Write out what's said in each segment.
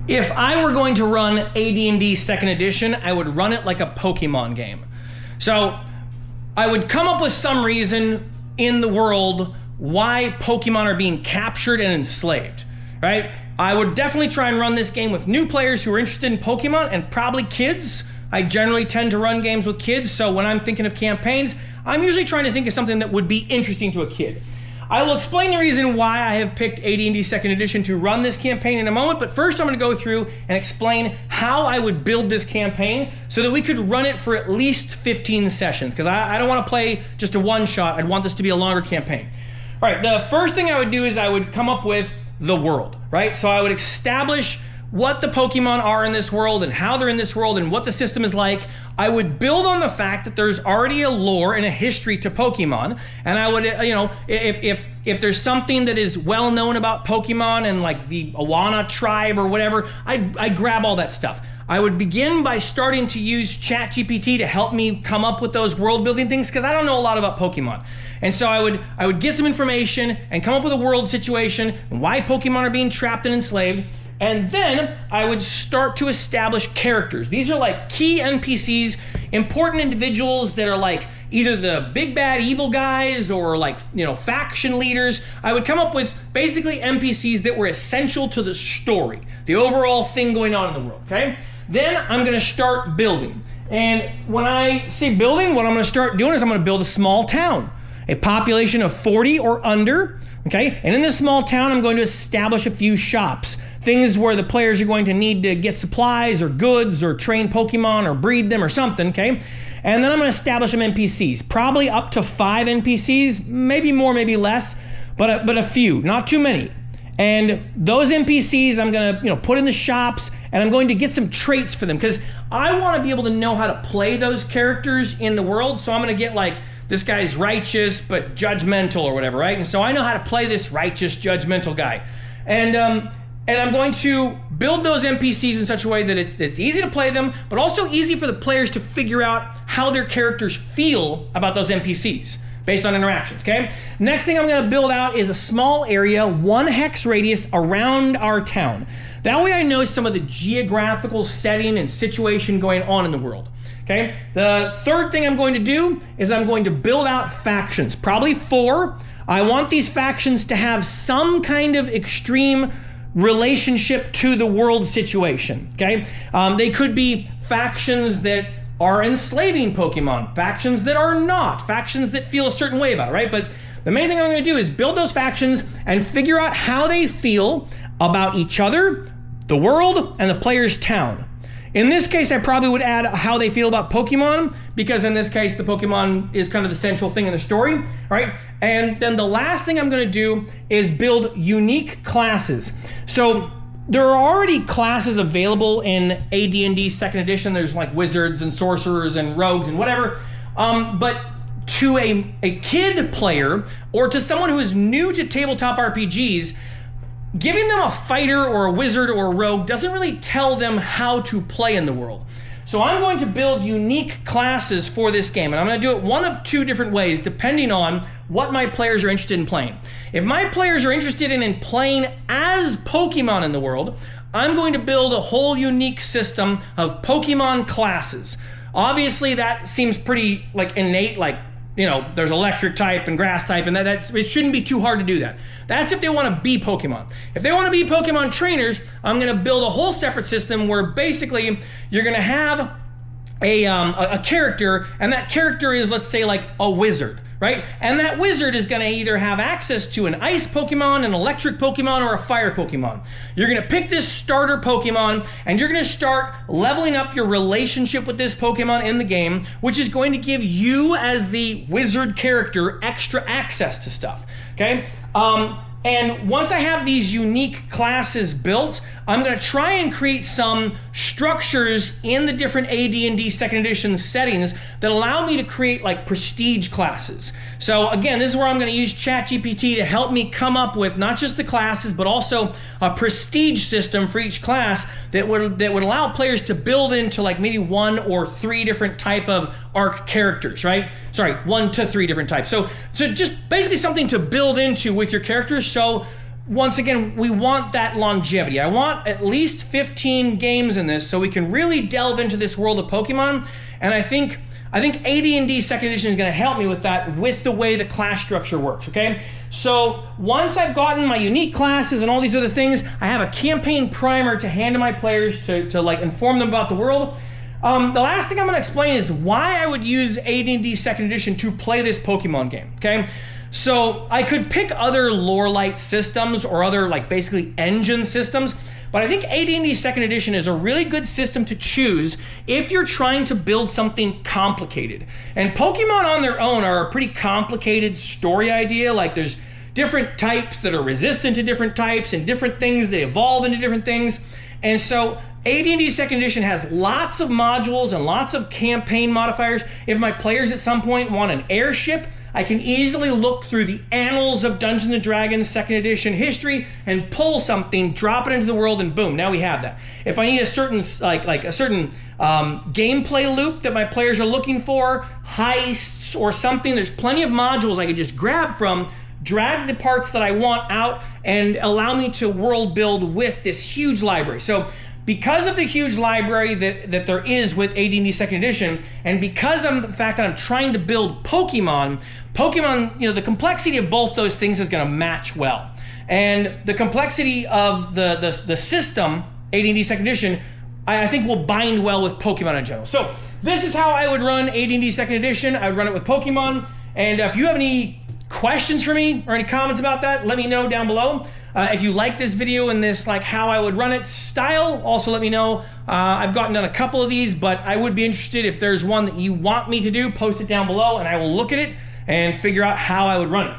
If I were going to run AD&D 2nd edition, I would run it like a Pokemon game. So I would come up with some reason in the world why Pokemon are being captured and enslaved, right? I would definitely try and run this game with new players who are interested in Pokemon and probably kids. I generally tend to run games with kids, so when I'm thinking of campaigns, I'm usually trying to think of something that would be interesting to a kid. I will explain the reason why I have picked AD&D 2nd edition to run this campaign in a moment, but first I'm going to go through and explain how I would build this campaign so that we could run it for at least 15 sessions, because I don't want to play just a one-shot. I'd want this to be a longer campaign. All right, the first thing I would do is I would come up with the world, right? So I would establish what the Pokemon are in this world and how they're in this world and what the system is like. I would build on the fact that there's already a lore and a history to Pokemon, and I would, if there's something that is well known about Pokemon and like the Awana tribe or whatever, I'd grab all that stuff. I would begin by starting to use ChatGPT to help me come up with those world building things, because I don't know a lot about Pokemon. And so I would get some information and come up with a world situation and why Pokemon are being trapped and enslaved. And then I would start to establish characters. These are like key NPCs, important individuals that are like either the big bad evil guys or like, faction leaders. I would come up with basically NPCs that were essential to the story, the overall thing going on in the world, okay? Then I'm gonna start building. And when I say building, what I'm gonna start doing is I'm gonna build a small town, a population of 40 or under, okay? And in this small town, I'm going to establish a few shops, things where the players are going to need to get supplies or goods or train Pokemon or breed them or something, okay? And then I'm gonna establish some NPCs, probably up to 5 NPCs, maybe more, maybe less, but a few, not too many. And those NPCs I'm gonna put in the shops, and I'm going to get some traits for them, because I wanna be able to know how to play those characters in the world. So I'm gonna get like, this guy's righteous but judgmental or whatever, right? And so I know how to play this righteous, judgmental guy. And I'm going to build those NPCs in such a way that it's easy to play them, but also easy for the players to figure out how their characters feel about those NPCs based on interactions, okay? Next thing I'm gonna build out is a small area, 1 hex radius around our town. That way I know some of the geographical setting and situation going on in the world. Okay. The third thing I'm going to do is I'm going to build out factions, probably 4. I want these factions to have some kind of extreme relationship to the world situation. Okay. They could be factions that are enslaving Pokemon, factions that are not, factions that feel a certain way about it, right? But the main thing I'm going to do is build those factions and figure out how they feel about each other, the world, and the player's town. In this case, I probably would add how they feel about Pokemon, because in this case, the Pokemon is kind of the central thing in the story, right? And then the last thing I'm gonna do is build unique classes. So there are already classes available in AD&D 2nd edition. There's like wizards and sorcerers and rogues and whatever. But to a kid player or to someone who is new to tabletop RPGs, giving them a fighter or a wizard or a rogue doesn't really tell them how to play in the world. So I'm going to build unique classes for this game, and I'm going to do it one of 2 different ways depending on what my players are interested in playing. If my players are interested in playing as Pokemon in the world, I'm going to build a whole unique system of Pokemon classes. Obviously that seems pretty like innate, like there's electric type and grass type, and it shouldn't be too hard to do that. That's if they want to be Pokemon. If they want to be Pokemon trainers, I'm going to build a whole separate system where basically you're going to have a character, and that character is, let's say, like a wizard, right? And that wizard is going to either have access to an ice Pokemon, an electric Pokemon, or a fire Pokemon. You're going to pick this starter Pokemon, and you're going to start leveling up your relationship with this Pokemon in the game, which is going to give you, as the wizard character, extra access to stuff, okay? And once I have these unique classes built, I'm going to try and create some structures in the different AD&D 2nd edition settings that allow me to create like prestige classes. So again, this is where I'm going to use ChatGPT to help me come up with not just the classes, but also a prestige system for each class that would allow players to build into like maybe 1 or 3 different type of arc characters, right? Sorry, 1 to 3 different types. So just basically something to build into with your characters. So once again, we want that longevity. I want at least 15 games in this so we can really delve into this world of Pokemon. And I think AD&D Second Edition is going to help me with that, with the way the class structure works, okay? So once I've gotten my unique classes and all these other things, I have a campaign primer to hand to my players to like inform them about the world. The last thing I'm going to explain is why I would use AD&D Second Edition to play this Pokemon game, okay? So I could pick other lore-light systems or other like basically engine systems, but I think AD&D Second Edition is a really good system to choose if you're trying to build something complicated. And Pokemon on their own are a pretty complicated story idea. Like there's different types that are resistant to different types and different things that evolve into different things. And so AD&D Second Edition has lots of modules and lots of campaign modifiers. If my players at some point want an airship, I can easily look through the annals of Dungeons & Dragons Second Edition history and pull something, drop it into the world, and boom, now we have that. If I need a certain gameplay loop that my players are looking for, heists or something, there's plenty of modules I can just grab from, drag the parts that I want out, and allow me to world build with this huge library. So because of the huge library that there is with AD&D Second Edition, and because of the fact that I'm trying to build Pokemon, the complexity of both those things is going to match well. And the complexity of the system, AD&D Second Edition, I think will bind well with Pokemon in general. So this is how I would run AD&D Second Edition. I would run it with Pokemon. And if you have any questions for me or any comments about that, let me know down below. If you like this video and this like how I would run it style, also let me know. I've gotten done a couple of these, but I would be interested if there's one that you want me to do, post it down below and I will look at it and figure out how I would run it.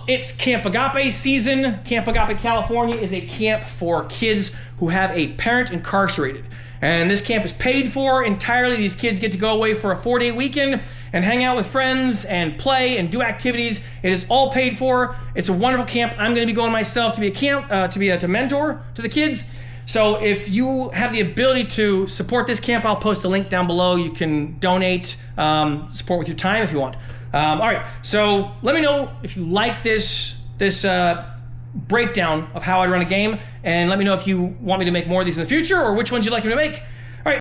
It's Camp Agape season. Camp Agape, California is a camp for kids who have a parent incarcerated. And this camp is paid for entirely. These kids get to go away for a 4-day weekend and hang out with friends and play and do activities. It is all paid for. It's a wonderful camp. I'm going to be going myself to be to mentor to the kids. So if you have the ability to support this camp, I'll post a link down below. You can donate, support with your time if you want. All right, so let me know if you like this breakdown of how I run a game, and let me know if you want me to make more of these in the future or which ones you'd like me to make.